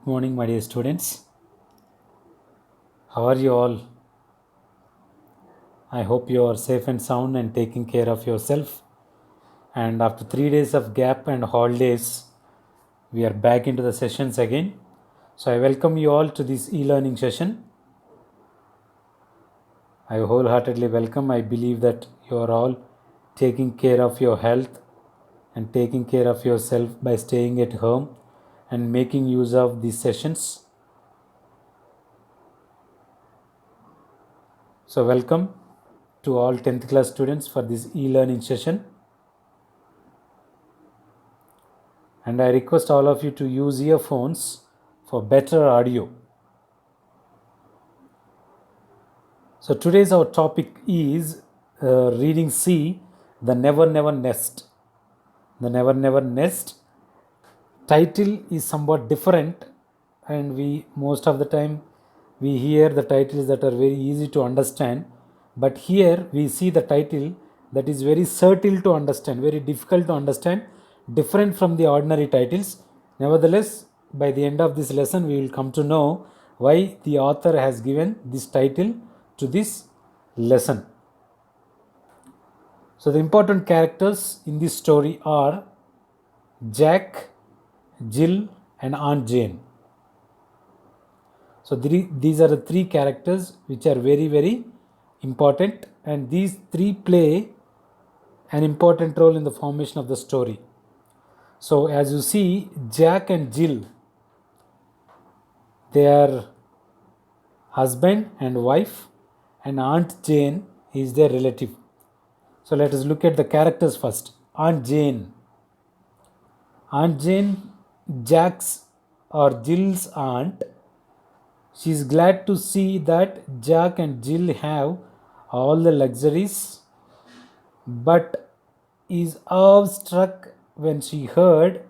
Morning, my dear students. How are you all? I hope you are safe and sound and taking care of yourself. And after 3 days of gap and holidays, we are back into the sessions again. So I welcome you all to this e-learning session. I wholeheartedly welcome. I believe that you are all taking care of your health and taking care of yourself by staying at home and making use of these sessions. So welcome to all 10th class students for this e-learning session. And I request all of you to use earphones for better audio. So today's our topic is reading C, The Never Never Nest. The Never Never Nest title is somewhat different, and we most of the time we hear the titles that are very easy to understand, but here we see the title that is very subtle to understand, very difficult to understand, different from the ordinary titles. Nevertheless, by the end of this lesson we will come to know why the author has given this title to this lesson. So the important characters in this story are Jack, Jill and Aunt Jane. So these are the three characters which are very, very important, and these three play an important role in the formation of the story. So as you see, Jack and Jill, they are husband and wife, and Aunt Jane is their relative. So let us look at the characters first. Aunt Jane. Aunt Jane, Jack's or Jill's aunt. She is glad to see that Jack and Jill have all the luxuries, but is awestruck when she heard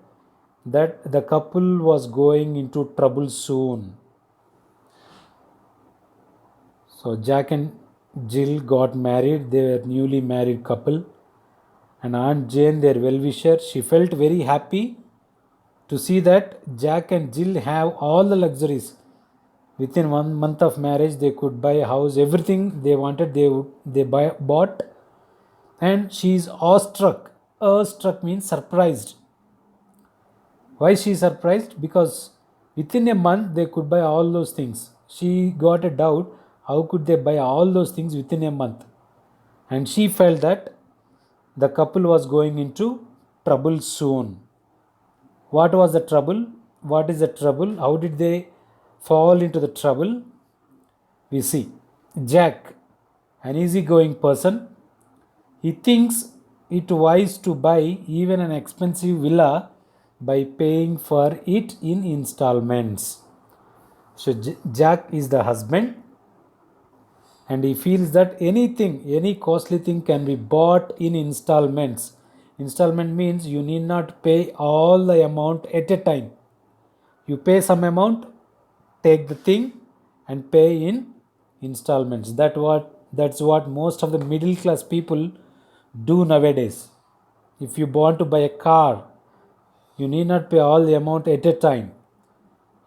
that the couple was going into trouble soon. So Jack and Jill got married, they were newly married couple, and Aunt Jane, their well-wisher, she felt very happy to see that Jack and Jill have all the luxuries. Within 1 month of marriage, they could buy a house, everything they wanted, they bought, and she is awestruck. Awestruck means surprised. Why she is surprised? Because within a month they could buy all those things. She got a doubt: how could they buy all those things within a month? And she felt that the couple was going into trouble soon. What was the trouble? What is the trouble? How did they fall into the trouble? We see Jack, an easygoing person, he thinks it wise to buy even an expensive villa by paying for it in installments. So Jack is the husband, and he feels that any costly thing can be bought in installments. Installment means you need not pay all the amount at a time. You pay some amount, take the thing and pay in installments. That's what most of the middle class people do nowadays. If you want to buy a car, you need not pay all the amount at a time.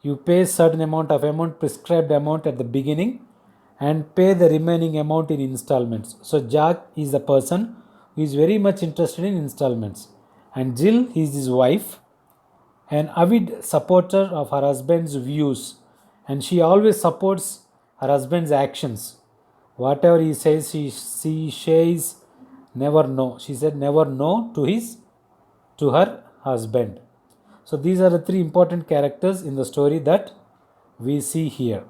You pay certain amount, prescribed amount at the beginning, and pay the remaining amount in installments. So Jack is the person who is very much interested in installments, and Jill is his wife, an avid supporter of her husband's views, and she always supports her husband's actions. Whatever he says, she says never no. She said never no to her husband. So these are the three important characters in the story that we see here.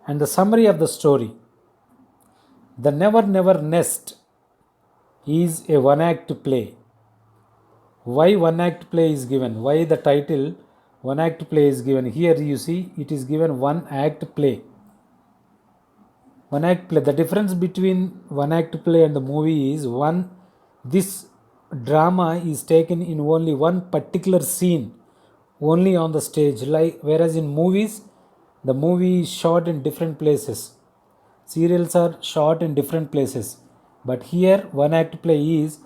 And the summary of the story: The Never Never Nest is a one-act play. Why one-act play is given? Why the title one-act play is given? Here you see it is given one-act play. One-act play. The difference between one-act play and the movie is this drama is taken in only one particular scene, only on the stage. Whereas in movies, the movie is shot in different places. Serials are shot in different places. But here, one act play is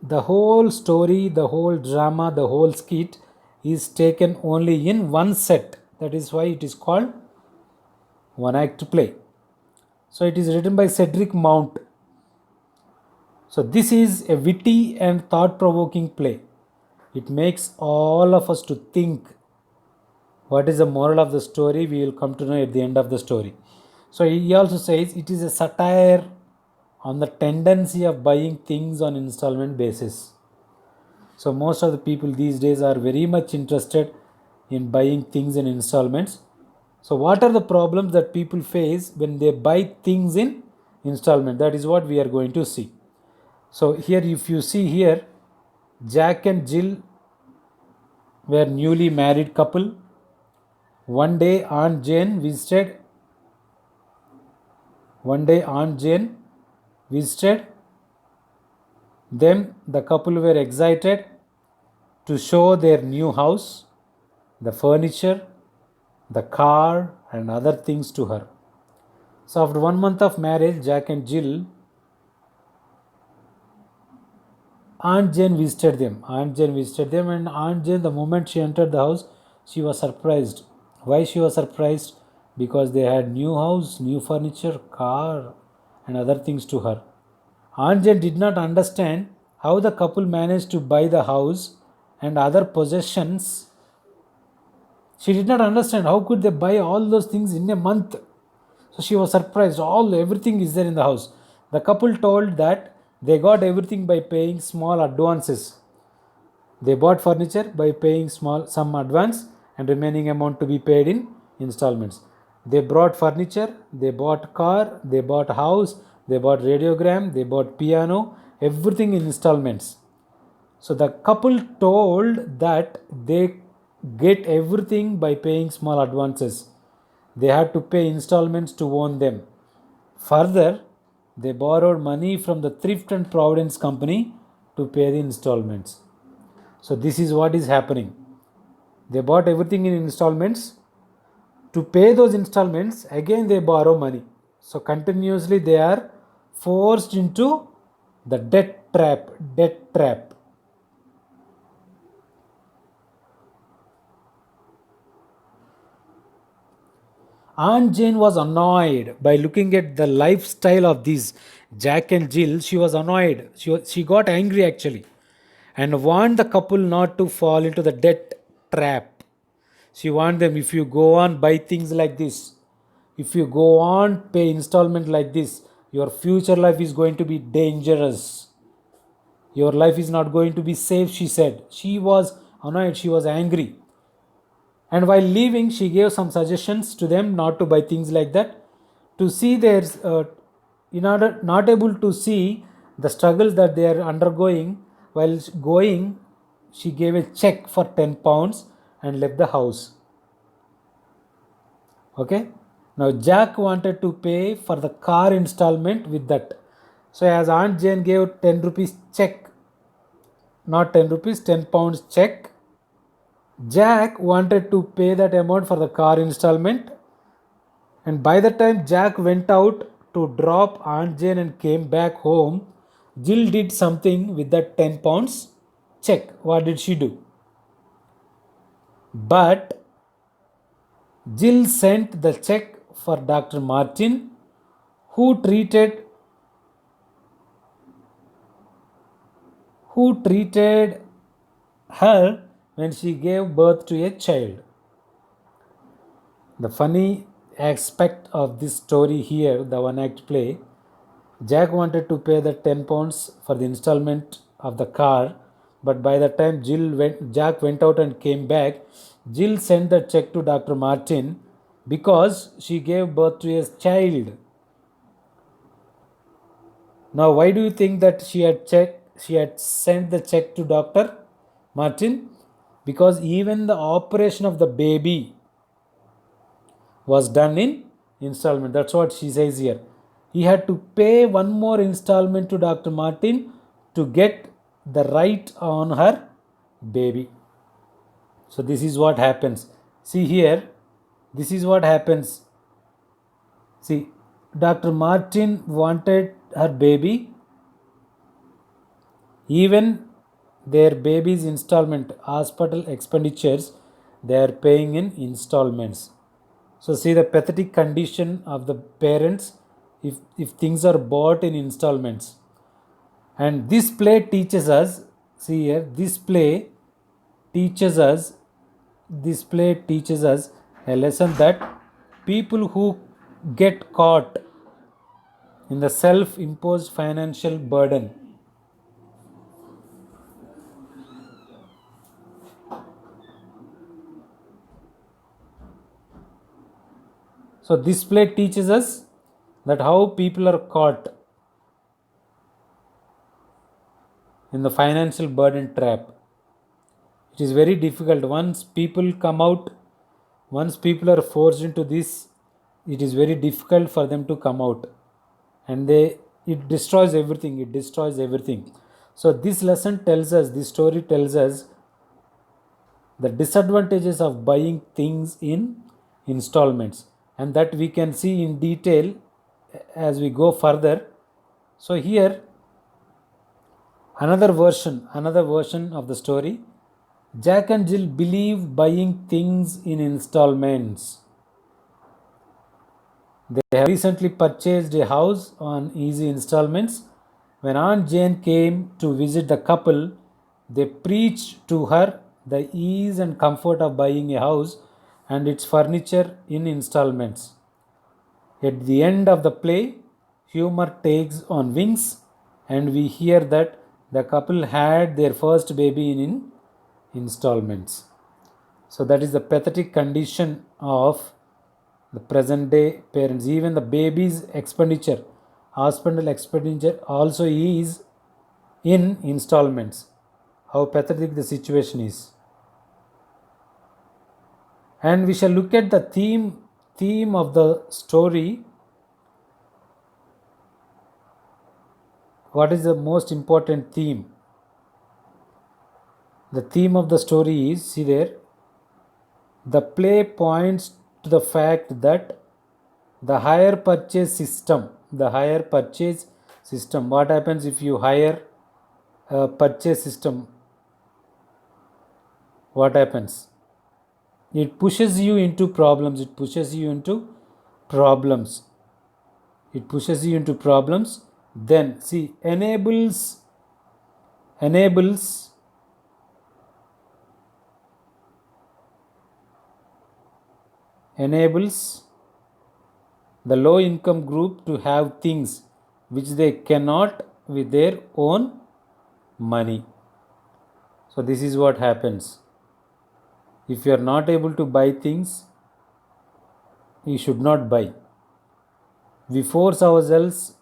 the whole story, the whole drama, the whole skit is taken only in one set. That is why it is called one act play. So it is written by Cedric Mount. So this is a witty and thought-provoking play. It makes all of us to think. What is the moral of the story? We will come to know at the end of the story. So he also says it is a satire on the tendency of buying things on installment basis. So most of the people these days are very much interested in buying things in installments. So what are the problems that people face when they buy things in installment? That is what we are going to see. So here, if you see here, Jack and Jill were newly married couple. One day Aunt Jane visited. Them. The couple were excited to show their new house, the furniture, the car, and other things to her. So after 1 month of marriage, Jack and Jill, Aunt Jane visited them. And Aunt Jane, the moment she entered the house, she was surprised. Why she was surprised? Because they had new house, new furniture, car, and other things to her. Aunt Jane did not understand how the couple managed to buy the house and other possessions. She did not understand how could they buy all those things in a month. So she was surprised. Everything is there in the house. The couple told that they got everything by paying small advances. They bought furniture by paying some advance and remaining amount to be paid in installments. They brought furniture, they bought car, they bought house, they bought radiogram, they bought piano, everything in installments. So the couple told that they get everything by paying small advances. They had to pay installments to own them. Further, they borrowed money from the Thrift and Providence Company to pay the installments. So this is what is happening. They bought everything in installments. To pay those installments, again they borrow money. So continuously they are forced into the debt trap. Aunt Jane was annoyed by looking at the lifestyle of these Jack and Jill. She was annoyed. She got angry actually and warned the couple not to fall into the debt trap. She warned them, if you go on buy things like this, if you go on pay installment like this, your future life is going to be dangerous. Your life is not going to be safe, she said. She was annoyed, she was angry. And while leaving, she gave some suggestions to them not to buy things like that. To see their, in order not able to see the struggles that they are undergoing while going, she gave a check for £10 and left the house. Okay. Now Jack wanted to pay for the car installment with that. So as Aunt Jane gave 10 rupees check, not 10 rupees, £10 check, Jack wanted to pay that amount for the car installment. And by the time Jack went out to drop Aunt Jane and came back home, Jill did something with that £10 check. What did she do? But Jill sent the check for Dr. Martin, who treated her when she gave birth to a child. The funny aspect of this story here, the one act play, Jack wanted to pay the £10 for the installment of the car, but by the time Jack went out and came back, Jill sent the check to Dr. Martin because she gave birth to a child. Now, why do you think that she had sent the check to Dr. Martin? Because even the operation of the baby was done in installment. That's what she says here. He had to pay one more installment to Dr. Martin to get the right on her baby. So this is what happens. See here, this is what happens. See, Dr. Martin wanted her baby. Even their baby's installment, hospital expenditures, they are paying in installments. So see the pathetic condition of the parents if things are bought in installments. And this play teaches us, see here, teaches us, this play teaches us a lesson that people who get caught in the self imposed financial burden. So, this play teaches us that how people are caught in the financial burden trap. It is very difficult. Once people are forced into this, it is very difficult for them to come out. And it destroys everything. It destroys everything. So, this lesson tells us, this story tells us the disadvantages of buying things in installments, and that we can see in detail as we go further. So here another version of the story. Jack and Jill believe buying things in installments. They have recently purchased a house on easy installments. When Aunt Jane came to visit the couple, they preached to her the ease and comfort of buying a house and its furniture in installments. At the end of the play, humor takes on wings, and we hear that the couple had their first baby in installments. So, that is the pathetic condition of the present day parents. Even the baby's expenditure, hospital expenditure, also is in installments. How pathetic the situation is. And we shall look at the theme of the story. What is the most important theme? The theme of the story is, see there, the play points to the fact that the hire purchase system, what happens if you hire a purchase system? What happens? It pushes you into problems. It pushes you into problems. Then see, enables the low income group to have things which they cannot with their own money. So this is what happens. If you are not able to buy things, you should not buy. We force ourselves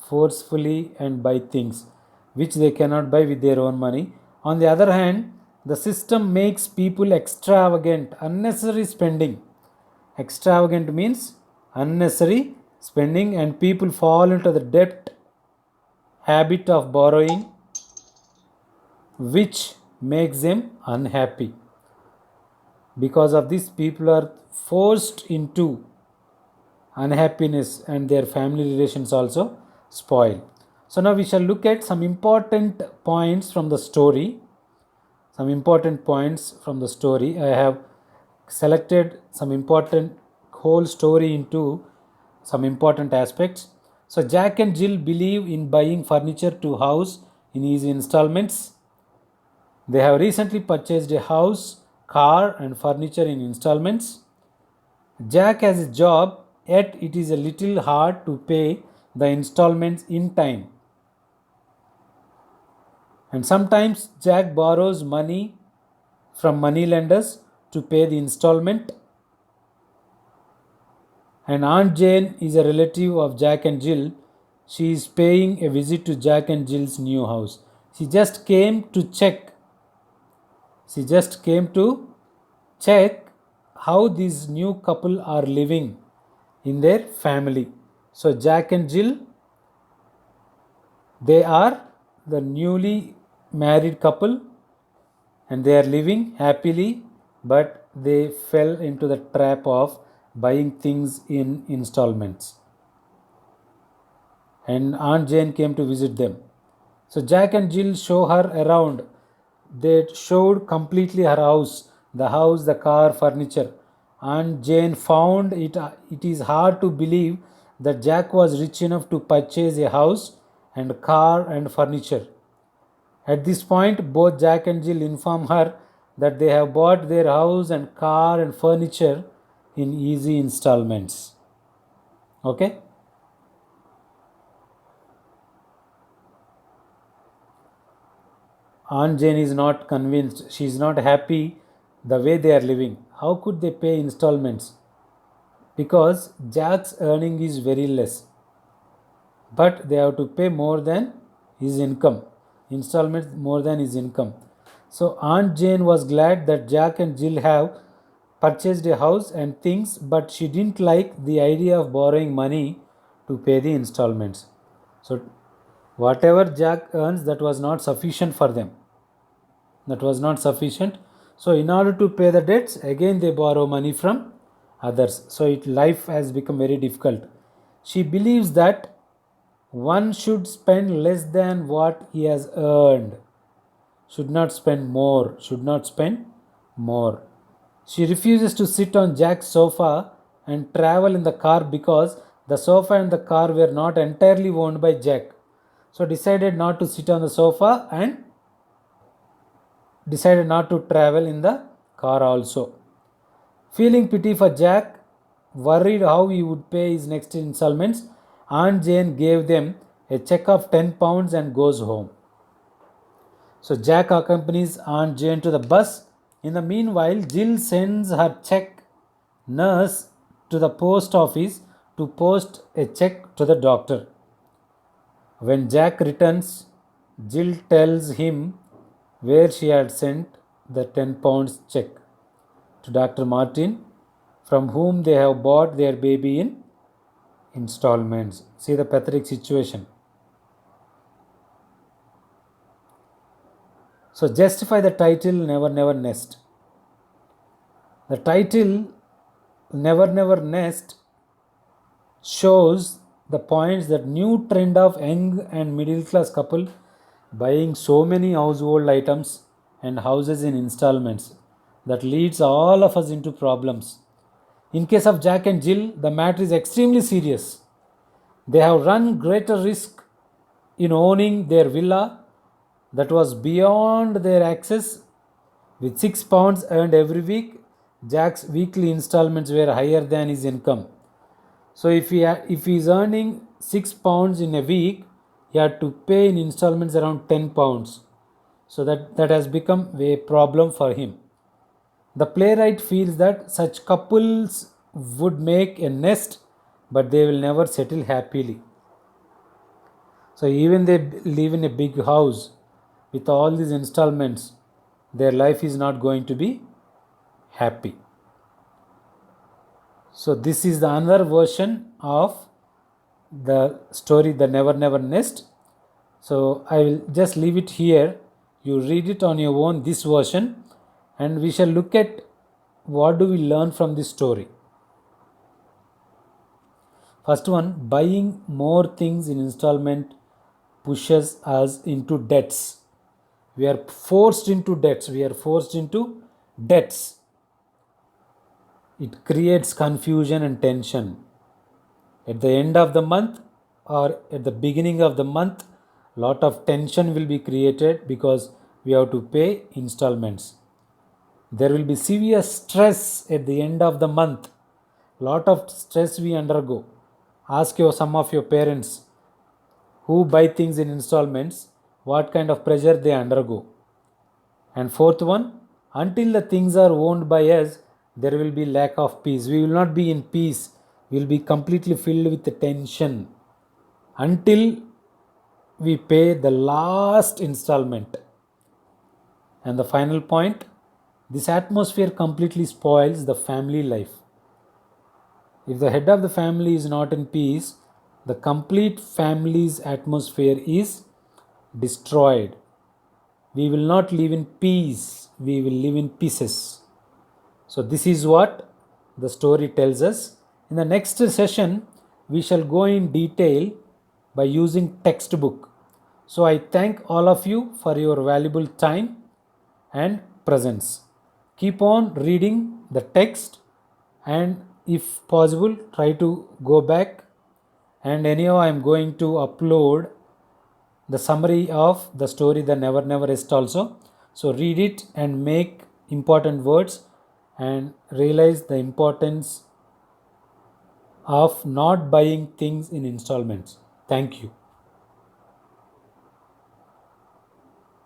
forcefully and buy things which they cannot buy with their own money. On the other hand, the system makes people extravagant, unnecessary spending. Extravagant means unnecessary spending, and people fall into the debt habit of borrowing, which makes them unhappy. Because of this, people are forced into unhappiness and their family relations also spoil. So now we shall look at some important points from the story. I have selected some important whole story into some important aspects. So Jack and Jill believe in buying furniture to house in easy installments. They have recently purchased a house, car and furniture in installments. Jack has a job, yet it is a little hard to pay the installments in time. And sometimes Jack borrows money from money lenders to pay the installment. And Aunt Jane is a relative of Jack and Jill. She is paying a visit to Jack and Jill's new house. She just came to check how this new couple are living in their family. So Jack and Jill, they are the newly married couple and they are living happily, but they fell into the trap of buying things in installments. And Aunt Jane came to visit them. So Jack and Jill show her around. They showed completely her house, the car, furniture. And Jane found it is hard to believe that Jack was rich enough to purchase a house and car and furniture. At this point, both Jack and Jill inform her that they have bought their house and car and furniture in easy installments. Okay? Aunt Jane is not convinced. She is not happy the way they are living. How could they pay installments? Because Jack's earning is very less, but they have to pay more than his income, installments more than his income. So Aunt Jane was glad that Jack and Jill have purchased a house and things, but she didn't like the idea of borrowing money to pay the installments. So whatever Jack earns, that was not sufficient for them. That was not sufficient. So in order to pay the debts, again they borrow money from others. So life has become very difficult. She believes that one should spend less than what he has earned. Should not spend more. Should not spend more. She refuses to sit on Jack's sofa and travel in the car because the sofa and the car were not entirely owned by Jack. So decided not to sit on the sofa and decided not to travel in the car also. Feeling pity for Jack, worried how he would pay his next installments, Aunt Jane gave them a check of £10 and goes home. So Jack accompanies Aunt Jane to the bus. In the meanwhile, Jill sends her check nurse to the post office to post a check to the doctor. When Jack returns, Jill tells him where she had sent the £10 check to Dr. Martin, from whom they have bought their baby in installments. See the pathetic situation. So justify the title Never Never Nest. The title Never Never Nest shows the points that new trend of young and middle class couple buying so many household items and houses in installments that leads all of us into problems. In case of Jack and Jill, the matter is extremely serious. They have run greater risk in owning their villa that was beyond their access. With £6 earned every week, Jack's weekly installments were higher than his income. So if he is earning £6 in a week, he had to pay in installments around £10. So that has become a problem for him. The playwright feels that such couples would make a nest, but they will never settle happily. So even they live in a big house with all these installments, their life is not going to be happy. So this is the another version of the story, The Never Never Nest. So I will just leave it here. You read it on your own, this version, and we shall look at what do we learn from this story. First one, buying more things in installment pushes us into debts. We are forced into debts. It creates confusion and tension. At the end of the month or at the beginning of the month, lot of tension will be created because we have to pay installments. There will be severe stress at the end of the month. Lot of stress we undergo. Ask some of your parents who buy things in installments, what kind of pressure they undergo. And fourth one, until the things are owned by us, there will be lack of peace. We will not be in peace. We will be completely filled with tension until we pay the last installment. And the final point, this atmosphere completely spoils the family life. If the head of the family is not in peace, the complete family's atmosphere is destroyed. We will not live in peace, we will live in pieces. So this is what the story tells us. In the next session, we shall go in detail by using textbook. So I thank all of you for your valuable time and presence. Keep on reading the text, and if possible, try to go back. And anyhow, I am going to upload the summary of the story The Never Never Rest also. So read it and make important words and realize the importance of not buying things in installments. Thank you.